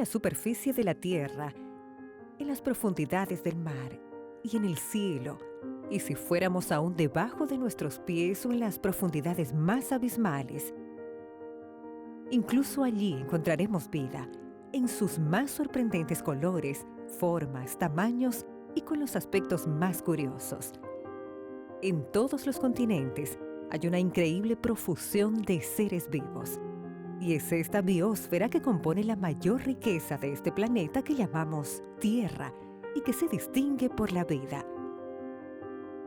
la superficie de la tierra, en las profundidades del mar y en el cielo, y si fuéramos aún debajo de nuestros pies o en las profundidades más abismales, incluso allí encontraremos vida, en sus más sorprendentes colores, formas, tamaños y con los aspectos más curiosos. En todos los continentes hay una increíble profusión de seres vivos. Y es esta biosfera que compone la mayor riqueza de este planeta que llamamos Tierra y que se distingue por la vida.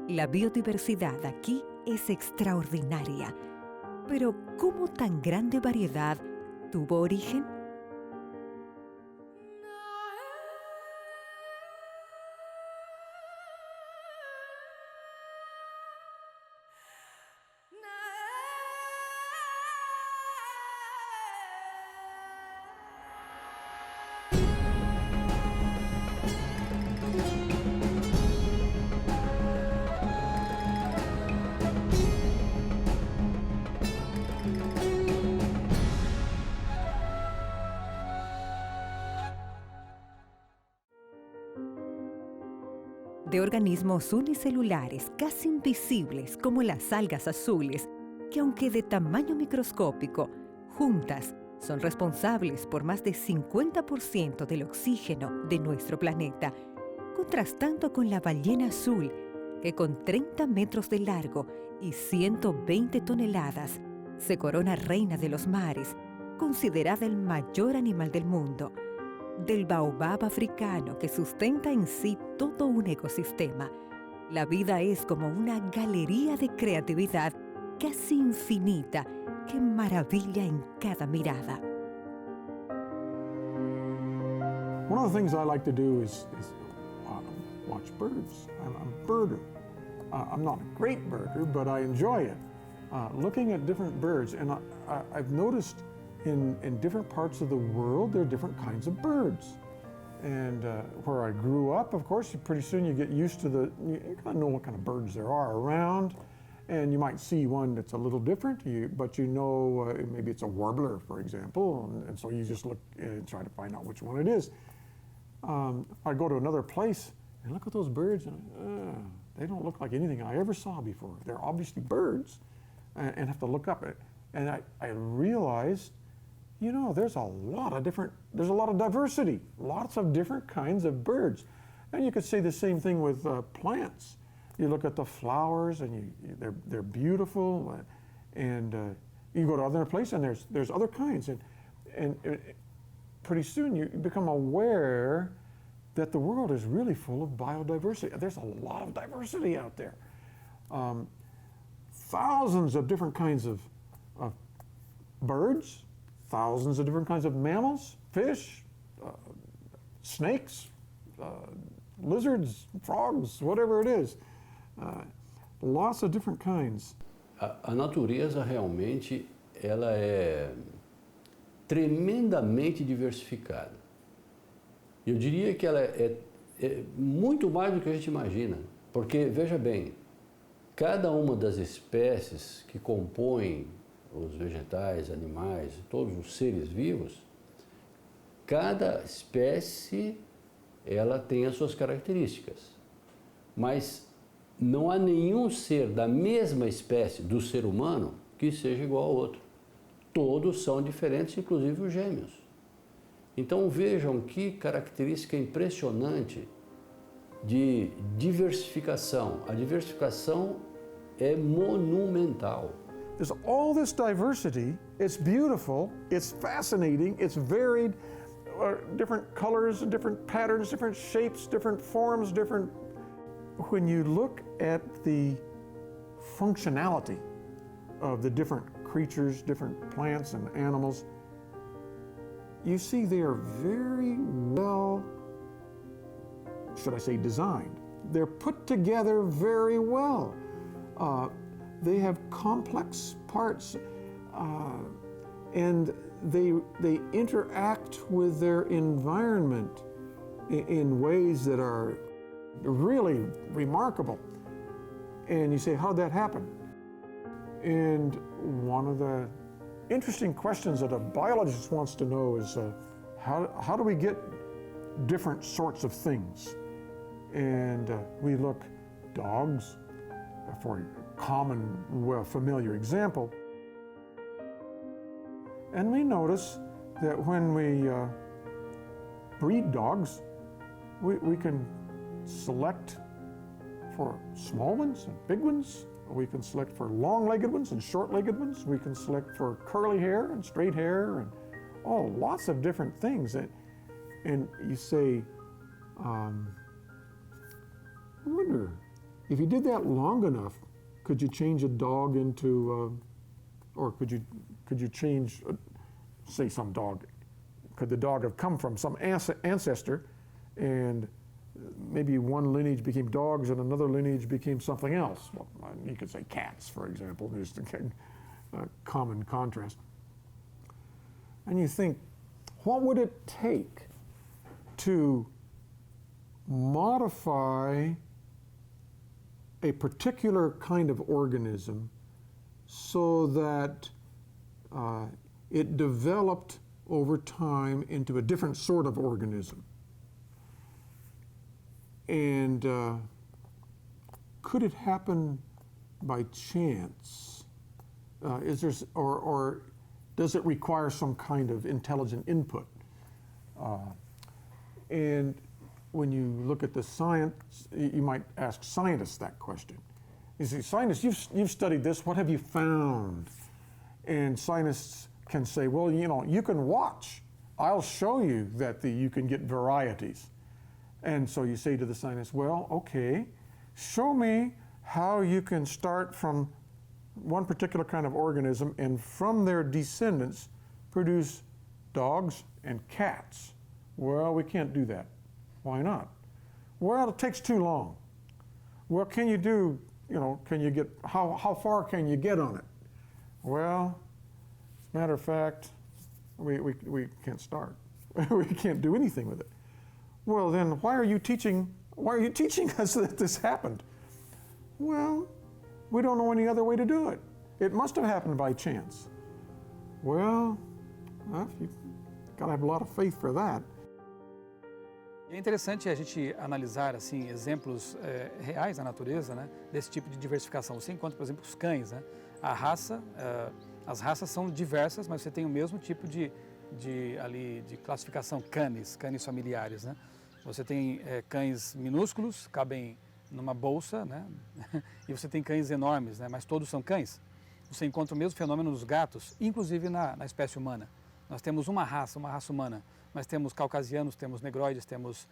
La biodiversidad aquí es extraordinaria. Pero, ¿cómo tan grande variedad tuvo origen? De organismos unicelulares casi invisibles como las algas azules, que aunque de tamaño microscópico, juntas son responsables por más de 50% del oxígeno de nuestro planeta, contrastando con la ballena azul, que con 30 metros de largo y 120 toneladas, se corona reina de los mares, considerada el mayor animal del mundo, del baobab africano que sustenta en sí todo un ecosistema. La vida es como una galería de creatividad casi infinita que maravilla en cada mirada. One of the things I like to do is watch birds. I'm a birder. I'm not a great birder, but I enjoy it. Looking at different birds, and I've noticed in different parts of the world, there are different kinds of birds. And where I grew up, of course, pretty soon you get used to you kind of know what kind of birds there are around. And you might see one that's a little different, but you know maybe it's a warbler, for example, and so you just look and try to find out which one it is. I go to another place and look at those birds, and they don't look like anything I ever saw before. They're obviously birds, and have to look up it. And I realized, you know, there's a lot of diversity, lots of different kinds of birds. And you could say the same thing with plants. You look at the flowers, and they're beautiful, and you go to other places, and there's other kinds, and pretty soon you become aware that the world is really full of biodiversity. There's a lot of diversity out there. Thousands of different kinds of birds, thousands of different kinds of mammals, fish, snakes, lizards, frogs, whatever it is. Lots of different kinds. A natureza realmente ela é tremendamente diversificada. Eu diria que ela é muito mais do que a gente imagina, porque, veja bem, cada uma das espécies que compõem os vegetais, animais, todos os seres vivos, cada espécie ela tem as suas características, mas não há nenhum ser da mesma espécie do ser humano que seja igual ao outro. Todos são diferentes, inclusive os gêmeos. Então vejam que característica impressionante de diversificação. A diversificação é monumental. There's all this diversity. It's beautiful, it's fascinating, it's varied, different colors, different patterns, different shapes, different forms, different... When you look at the functionality of the different creatures, different plants and animals, you see they are very well, should I say, designed. They're put together very well. They have complex parts, and they interact with their environment in ways that are really remarkable. And you say, how'd that happen? And one of the interesting questions that a biologist wants to know is, how do we get different sorts of things? And we look, dogs, for a common, familiar example. And we notice that when we breed dogs, we can select for small ones and big ones. We can select for long-legged ones and short-legged ones. We can select for curly hair and straight hair and lots of different things. And you say, I wonder, if you did that long enough, could you change a dog into, or could you change, say some dog, could the dog have come from some ancestor and maybe one lineage became dogs and another lineage became something else? Well, you could say cats, for example, just a common contrast. And you think, what would it take to modify a particular kind of organism so that it developed over time into a different sort of organism? And could it happen by chance? Or does it require some kind of intelligent input? And when you look at the science, you might ask scientists that question. You say, scientists, you've studied this, what have you found? And scientists can say, well, you can watch. I'll show you that you can get varieties. And so you say to the scientist, well, okay, show me how you can start from one particular kind of organism and from their descendants produce dogs and cats. Well, we can't do that. Why not? Well, it takes too long. Well, can you do, can you get, how far can you get on it? Well, as a matter of fact, we can't start. We can't do anything with it. Well, then why are you teaching us that this happened? Well, we don't know any other way to do it. It must have happened by chance. Well, you've got to have a lot of faith for that. É interessante a gente analisar assim exemplos reais na natureza, né, desse tipo de diversificação. Você encontra, por exemplo, os cães, né? As raças são diversas, mas você tem o mesmo tipo de classificação, canis familiares, né? Você tem cães minúsculos, cabem numa bolsa, né? E você tem cães enormes, né? Mas todos são cães. Você encontra o mesmo fenômeno nos gatos, inclusive na espécie humana. Nós temos uma raça humana, mas temos caucasianos, temos negroides, temos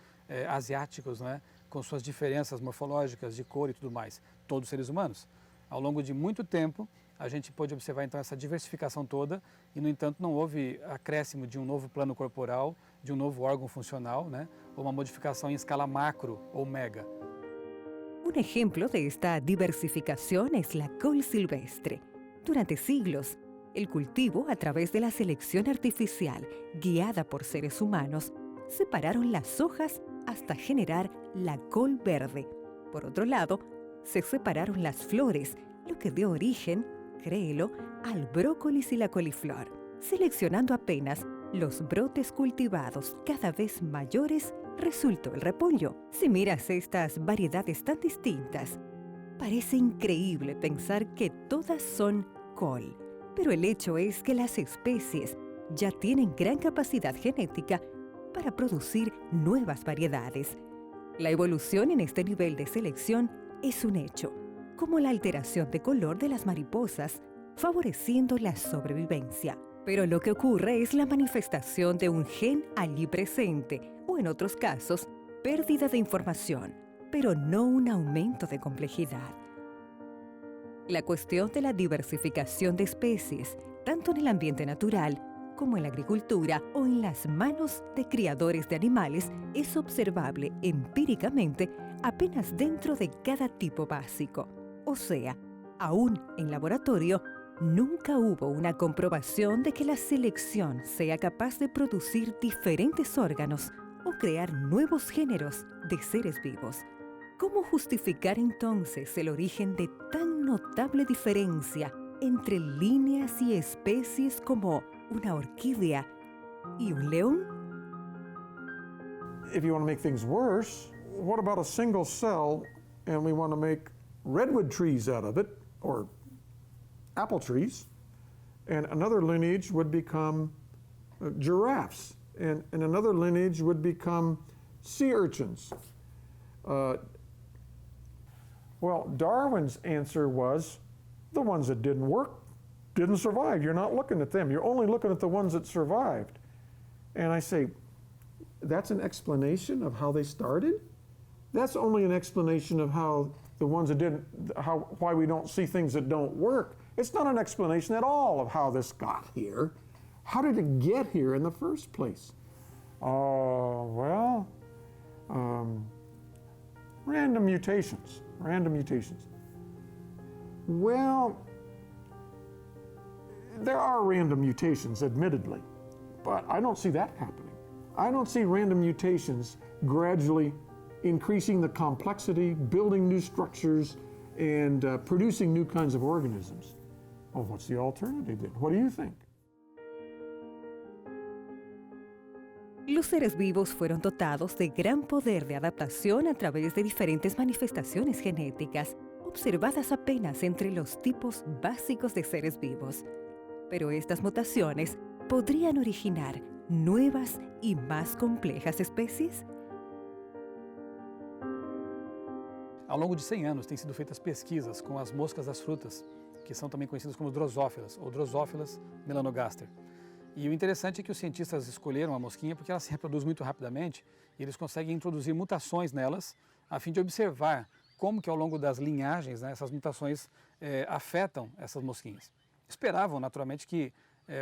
asiáticos, né? Com suas diferenças morfológicas, de cor e tudo mais. Todos seres humanos. Ao longo de muito tempo, a gente pôde observar então essa diversificação toda e, no entanto, não houve acréscimo de um novo plano corporal, de um novo órgão funcional, né? Ou uma modificação em escala macro ou mega. Un ejemplo de esta diversificación es la col silvestre. Durante siglos, el cultivo, a través de la selección artificial guiada por seres humanos, separaron las hojas hasta generar la col verde. Por otro lado, se separaron las flores, lo que dio origen, créelo, al brócolis y la coliflor, seleccionando apenas los brotes cultivados cada vez mayores. Resultó el repollo. Si miras estas variedades tan distintas, parece increíble pensar que todas son col, pero el hecho es que las especies ya tienen gran capacidad genética para producir nuevas variedades. La evolución en este nivel de selección es un hecho, como la alteración de color de las mariposas, favoreciendo la sobrevivencia. Pero lo que ocurre es la manifestación de un gen allí presente, o en otros casos, pérdida de información, pero no un aumento de complejidad. La cuestión de la diversificación de especies, tanto en el ambiente natural como en la agricultura o en las manos de criadores de animales, es observable empíricamente apenas dentro de cada tipo básico. O sea, aún en laboratorio, nunca hubo una comprobación de que la selección sea capaz de producir diferentes órganos o crear nuevos géneros de seres vivos. ¿Cómo justificar entonces el origen de tan notable diferencia entre líneas y especies como una orquídea y un león? if you want to make things worse, what about a single cell and we want to make redwood trees out of it, or apple trees, and another lineage would become giraffes, and another lineage would become sea urchins. Well, Darwin's answer was the ones that didn't work didn't survive. You're not looking at them. You're only looking at the ones that survived. And I say, that's an explanation of how they started? That's only an explanation of how the ones that didn't, why we don't see things that don't work. It's not an explanation at all of how this got here. How did it get here in the first place? Well, random mutations. Random mutations. Well, there are random mutations, admittedly, but I don't see that happening. I don't see random mutations gradually increasing the complexity, building new structures, and producing new kinds of organisms. Oh, what's the alternative then? What do you think? Los seres vivos fueron dotados de gran poder de adaptación a través de diferentes manifestaciones genéticas, observadas apenas entre los tipos básicos de seres vivos. Pero estas mutaciones podrían originar nuevas y más complejas especies. Ao longo de 100 anos, têm sido feitas pesquisas com as moscas das frutas, que são também conhecidas como drosófilas, ou Drosophila melanogaster. E o interessante é que os cientistas escolheram a mosquinha porque ela se reproduz muito rapidamente e eles conseguem introduzir mutações nelas a fim de observar como que ao longo das linhagens, né, essas mutações afetam essas mosquinhas. Esperavam, naturalmente, que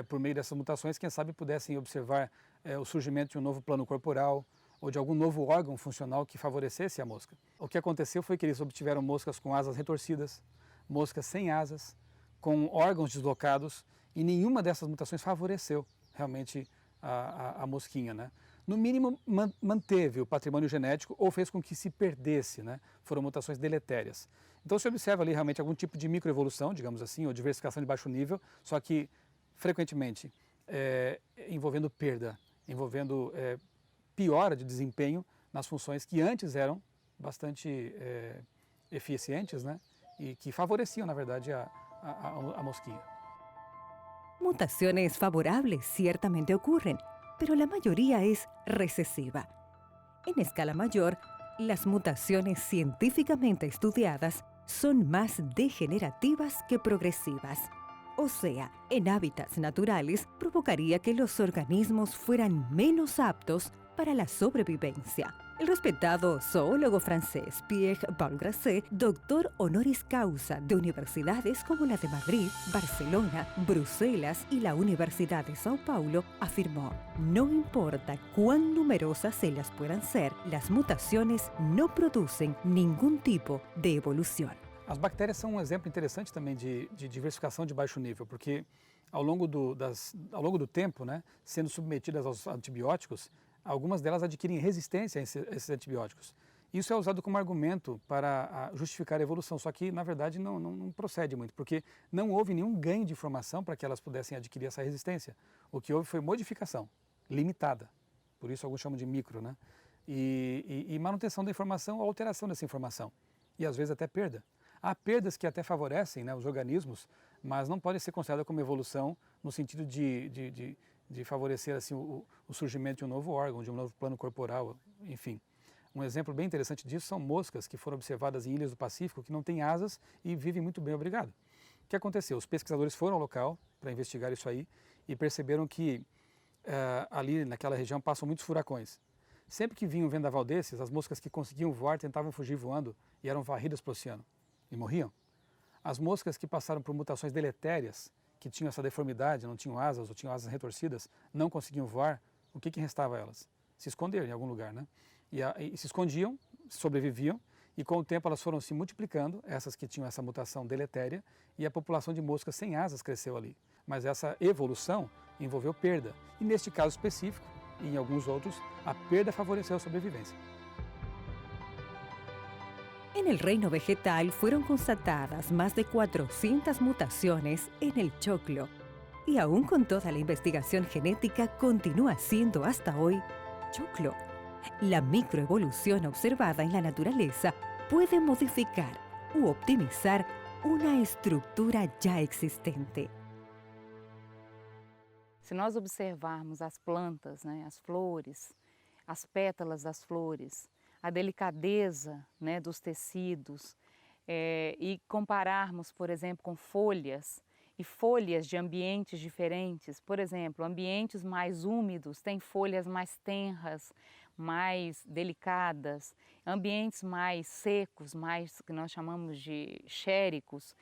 por meio dessas mutações, quem sabe pudessem observar o surgimento de um novo plano corporal ou de algum novo órgão funcional que favorecesse a mosca. O que aconteceu foi que eles obtiveram moscas com asas retorcidas, moscas sem asas, com órgãos deslocados, e nenhuma dessas mutações favoreceu realmente a mosquinha, né? No mínimo, manteve o patrimônio genético ou fez com que se perdesse, né? Foram mutações deletérias. Então se observa ali realmente algum tipo de microevolução, digamos assim, ou diversificação de baixo nível, só que frequentemente envolvendo perda, envolvendo piora de desempenho nas funções que antes eram bastante eficientes, né? E que favoreciam, na verdade, a mosquinha. Mutaciones favorables ciertamente ocurren, pero la mayoría es recesiva. En escala mayor, las mutaciones científicamente estudiadas son más degenerativas que progresivas. O sea, en hábitats naturales provocaría que los organismos fueran menos aptos para la sobrevivencia. El respetado zoólogo francés Pierre Balgrasset, doctor honoris causa de universidades como la de Madrid, Barcelona, Bruselas y la Universidad de Sao Paulo, afirmó: no importa cuán numerosas ellas puedan ser, las mutaciones no producen ningún tipo de evolución. As bactérias são um exemplo interessante também de diversificação de baixo nível, porque ao longo do tempo, né, sendo submetidas aos antibióticos, algumas delas adquirem resistência a esses antibióticos. Isso é usado como argumento para justificar a evolução, só que na verdade não procede muito, porque não houve nenhum ganho de informação para que elas pudessem adquirir essa resistência. O que houve foi modificação, limitada, por isso alguns chamam de micro, né? E manutenção da informação ou alteração dessa informação, e às vezes até perda. Há perdas que até favorecem, né, os organismos, mas não pode ser considerada como evolução no sentido de favorecer assim, o surgimento de um novo órgão, de um novo plano corporal, enfim. Um exemplo bem interessante disso são moscas que foram observadas em ilhas do Pacífico que não têm asas e vivem muito bem, obrigado. O que aconteceu? Os pesquisadores foram ao local para investigar isso aí e perceberam que ali naquela região passam muitos furacões. Sempre que vinha um vendaval desses, as moscas que conseguiam voar tentavam fugir voando e eram varridas para o oceano e morriam. As moscas que passaram por mutações deletérias, que tinham essa deformidade, não tinham asas ou tinham asas retorcidas, não conseguiam voar, o que restava a elas? Se esconder em algum lugar, né? E se escondiam, sobreviviam, e com o tempo elas foram se multiplicando, essas que tinham essa mutação deletéria, e a população de moscas sem asas cresceu ali. Mas essa evolução envolveu perda, e neste caso específico, e em alguns outros, a perda favoreceu a sobrevivência. En el reino vegetal fueron constatadas más de 400 mutaciones en el choclo, y aún con toda la investigación genética continúa siendo hasta hoy choclo, La microevolución observada en la naturaleza puede modificar u optimizar una estrutura ya existente. Se nós observarmos as plantas, né, as flores, as pétalas das flores, a delicadeza, né, dos tecidos, e compararmos, por exemplo, com folhas e folhas de ambientes diferentes, por exemplo, ambientes mais úmidos têm folhas mais tenras, mais delicadas, ambientes mais secos, mais que nós chamamos de xéricos,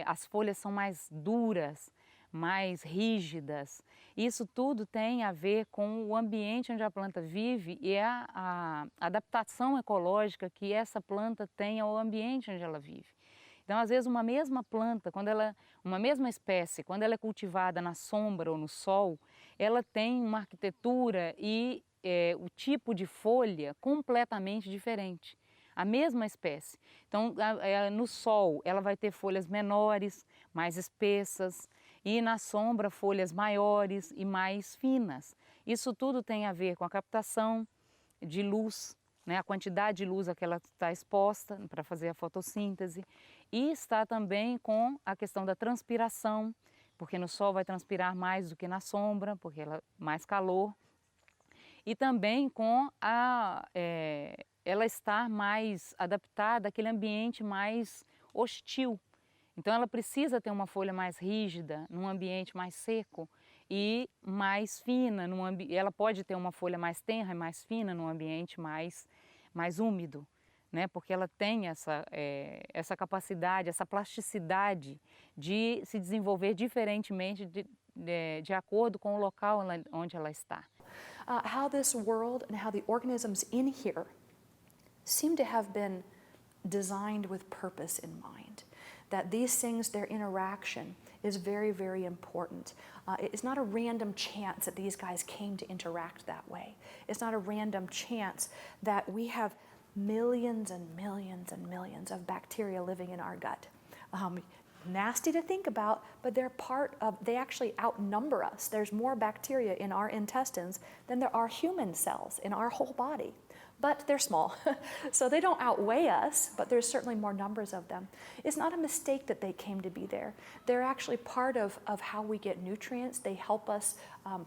as folhas são mais duras, mais rígidas. Isso tudo tem a ver com o ambiente onde a planta vive e a adaptação ecológica que essa planta tem ao ambiente onde ela vive. Então, às vezes, uma mesma planta, uma mesma espécie, quando ela é cultivada na sombra ou no sol, ela tem uma arquitetura e o tipo de folha completamente diferente. A mesma espécie. Então, no sol, ela vai ter folhas menores, mais espessas, e na sombra, folhas maiores e mais finas. Isso tudo tem a ver com a captação de luz, né, a quantidade de luz a que ela está exposta para fazer a fotossíntese, e está também com a questão da transpiração, porque no sol vai transpirar mais do que na sombra, porque ela mais calor, e também com ela estar mais adaptada àquele ambiente mais hostil. Então ela precisa ter uma folha mais rígida, num ambiente mais seco e mais fina, ela pode ter uma folha mais tenra e mais fina num ambiente mais úmido, né? Porque ela tem essa capacidade, essa plasticidade de se desenvolver diferentemente de acordo com o local onde ela está. How this world and how the organisms in here seem to have been designed with purpose in mind. That these things, their interaction is very, very important. It's not a random chance that these guys came to interact that way. It's not a random chance that we have millions and millions and millions of bacteria living in our gut. Nasty to think about, but they actually outnumber us. There's more bacteria in our intestines than there are human cells in our whole body. But they're small, so they don't outweigh us, but there's certainly more numbers of them. It's not a mistake that they came to be there. They're actually part of how we get nutrients. They help us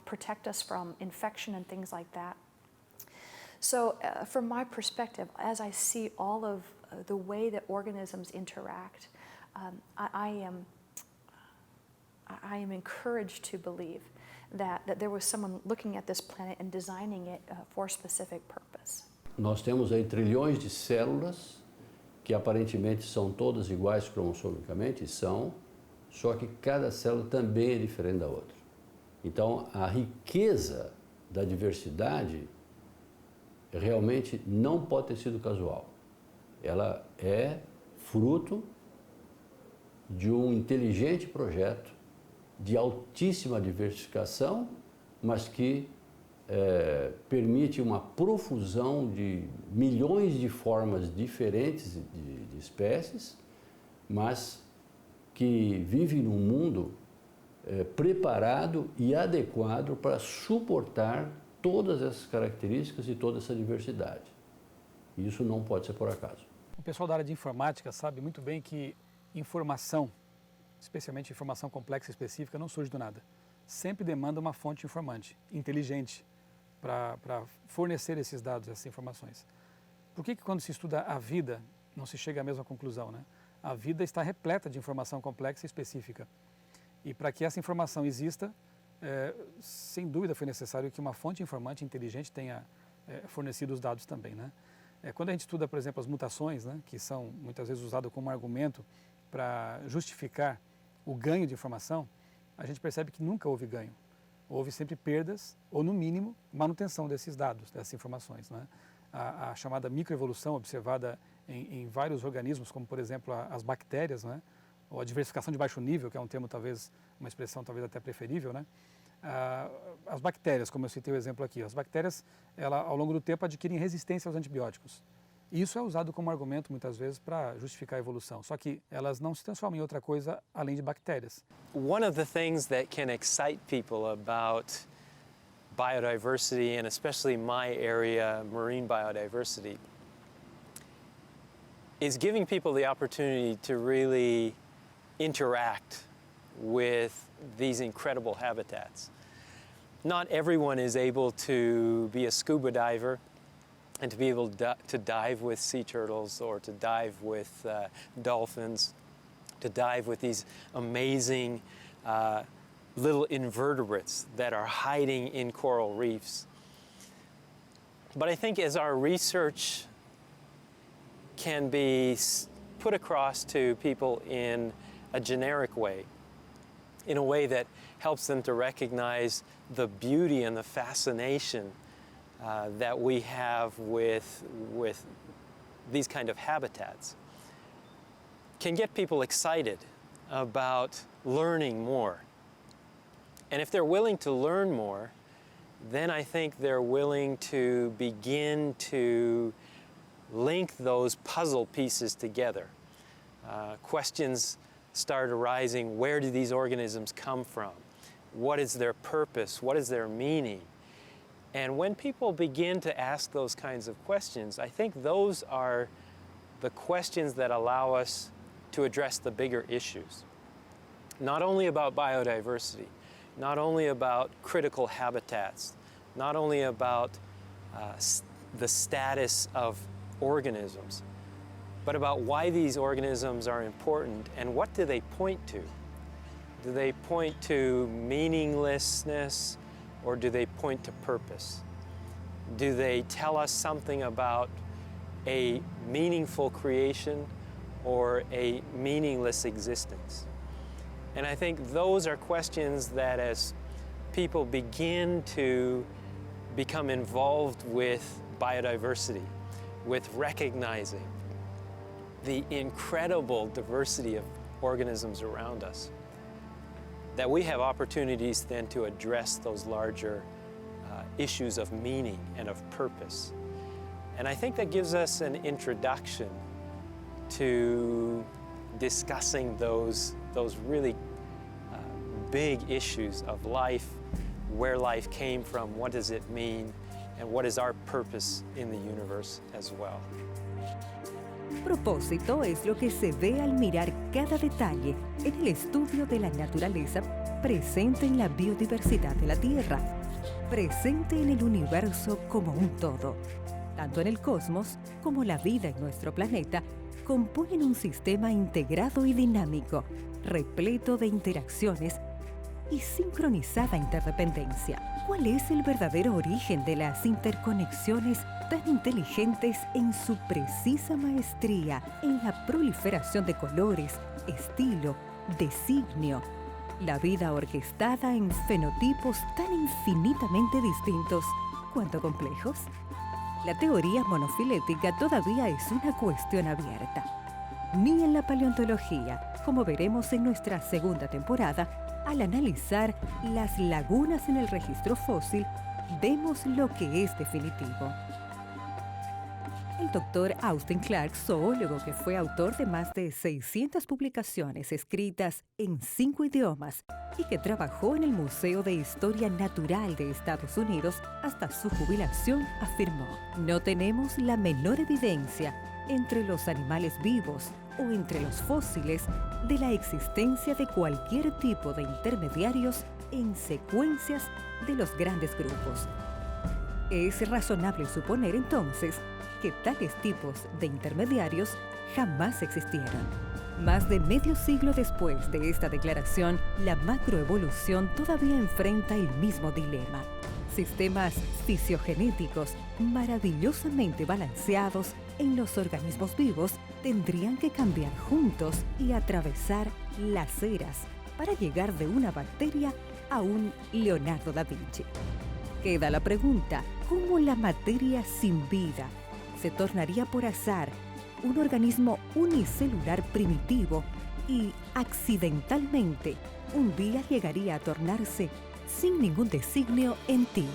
protect us from infection and things like that. So from my perspective, as I see all of the way that organisms interact, I am encouraged to believe that there was someone looking at this planet and designing it for a specific purpose. Nós temos aí trilhões de células que aparentemente são todas iguais cromossomicamente, são, só que cada célula também é diferente da outra. Então, a riqueza da diversidade realmente não pode ter sido casual. Ela é fruto de um inteligente projeto de altíssima diversificação, mas que permite uma profusão de milhões de formas diferentes de espécies, mas que vive num mundo preparado e adequado para suportar todas essas características e toda essa diversidade. E isso não pode ser por acaso. O pessoal da área de informática sabe muito bem que informação, especialmente informação complexa e específica, não surge do nada. Sempre demanda uma fonte informante, inteligente, para fornecer esses dados, essas informações. Por que quando se estuda a vida não se chega à mesma conclusão, né? A vida está repleta de informação complexa e específica. E para que essa informação exista, sem dúvida foi necessário que uma fonte informante inteligente tenha fornecido os dados também, né? Quando a gente estuda, por exemplo, as mutações, né, que são muitas vezes usadas como argumento para justificar o ganho de informação, a gente percebe que nunca houve ganho. Houve sempre perdas, ou no mínimo, manutenção desses dados, dessas informações, né? A chamada microevolução observada em vários organismos, como por exemplo as bactérias, né? Ou a diversificação de baixo nível, que é um termo talvez, uma expressão talvez até preferível, né? As bactérias, como eu citei o exemplo aqui, as bactérias, ao longo do tempo adquirem resistência aos antibióticos. Isso é usado como argumento muitas vezes para justificar a evolução, só que elas não se transformam em outra coisa além de bactérias. One of the things that can excite people about biodiversity, and especially my area, marine biodiversity, is giving people the opportunity to really interact with these incredible habitats. Not everyone is able to be a scuba diver and to be able to dive with sea turtles or to dive with dolphins, to dive with these amazing little invertebrates that are hiding in coral reefs. But I think as our research can be put across to people in a generic way, in a way that helps them to recognize the beauty and the fascination that we have with these kind of habitats, can get people excited about learning more. And if they're willing to learn more, then I think they're willing to begin to link those puzzle pieces together. Questions start arising: where do these organisms come from? What is their purpose? What is their meaning? And when people begin to ask those kinds of questions, I think those are the questions that allow us to address the bigger issues. Not only about biodiversity, not only about critical habitats, not only about the status of organisms, but about why these organisms are important and what do they point to? Do they point to meaninglessness, or do they point to purpose? Do they tell us something about a meaningful creation or a meaningless existence? And I think those are questions that, as people begin to become involved with biodiversity, with recognizing the incredible diversity of organisms around us, that we have opportunities then to address those larger issues of meaning and of purpose. And I think that gives us an introduction to discussing those really big issues of life, where life came from, what does it mean, and what is our purpose in the universe as well. Propósito es lo que se ve al mirar cada detalle en el estudio de la naturaleza presente en la biodiversidad de la Tierra, presente en el universo como un todo. Tanto en el cosmos como la vida en nuestro planeta componen un sistema integrado y dinámico, repleto de interacciones y sincronizada interdependencia. ¿Cuál es el verdadero origen de las interconexiones tan inteligentes en su precisa maestría en la proliferación de colores, estilo, designio? La vida orquestada en fenotipos tan infinitamente distintos cuanto complejos. La teoría monofilética todavía es una cuestión abierta. Ni en la paleontología, como veremos en nuestra segunda temporada, al analizar las lagunas en el registro fósil, vemos lo que es definitivo. El Dr. Austin Clarke, zoólogo que fue autor de más de 600 publicaciones escritas en 5 idiomas y que trabajó en el Museo de Historia Natural de Estados Unidos hasta su jubilación, afirmó: "No tenemos la menor evidencia entre los animales vivos o entre los fósiles de la existencia de cualquier tipo de intermediarios en secuencias de los grandes grupos. Es razonable suponer entonces que tales tipos de intermediarios jamás existieron". Más de medio siglo después de esta declaración, la macroevolución todavía enfrenta el mismo dilema. Sistemas fisiogenéticos maravillosamente balanceados en los organismos vivos tendrían que cambiar juntos y atravesar las eras para llegar de una bacteria a un Leonardo da Vinci. Queda la pregunta: ¿cómo la materia sin vida se tornaría por azar un organismo unicelular primitivo y accidentalmente un día llegaría a tornarse sin ningún designio en ti?